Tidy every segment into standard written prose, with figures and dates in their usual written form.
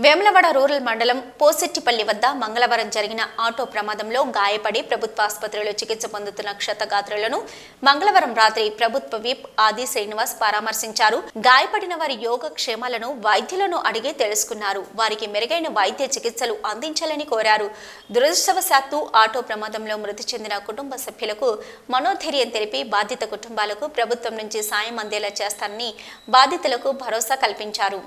Vemulawada rural మండలం పోసెట్టిపల్లి వద్ద మంగళవారం జరిగిన ఆటో ప్రమాదంలో గాయపడి ప్రభుత్వ ఆసుపత్రిలో చికిత్స పొందుతున్న క్షతగాత్రులను మంగళవారం రాత్రి ప్రభుత్వ విప్ ఆది శ్రీనివాస్ పరామర్శించారు. గాయపడిన వారి యోగక్షేమాలను వైద్యులను అడిగి తెలుసుకున్నారు. వారికి మెరుగైన వైద్య చికిత్సలు అందించాలని కోరారు. దురదృష్టవశాత్తు ఆటో ప్రమాదంలో మృతి చెందిన కుటుంబ సభ్యులకు మనోధైర్యం తెలిపి బాధిత కుటుంబాలకు ప్రభుత్వం నుంచి సాయం అందేలా చేస్తానని బాధితులకు భరోసా కల్పించారు.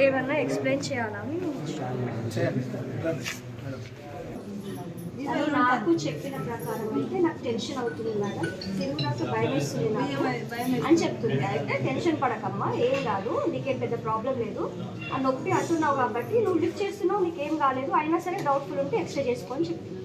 ఏమన్నా ఎక్స్ప్లెయిన్ చేయాలా? నాకు చెప్పిన ప్రకారం అయితే నాకు టెన్షన్ అవుతుంది మేడం, తిరుగులకు భయం వేస్తుంది అని చెప్తుంది. అయితే టెన్షన్ పడకమ్మా, ఏం కాదు, నీకేం పెద్ద ప్రాబ్లం లేదు, ఆ నొప్పి అంటున్నావు కాబట్టి నువ్వు లిఫ్ట్ చేస్తున్నావు, నీకేం కాలేదు, అయినా సరే డౌట్ఫుల్ ఉంటే ఎక్స్ట్రా చేసుకొని చెప్తుంది.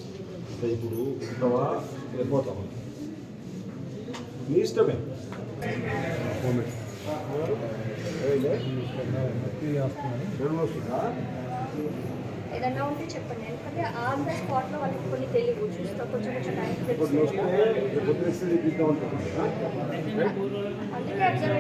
ఏదన్నా ఉంటే చెప్పండి, ఎందుకంటే ఆన్ ద స్పాట్లో వాళ్ళకి కొన్ని తెలియదు, చూస్తా కొంచెం టైం అందుకే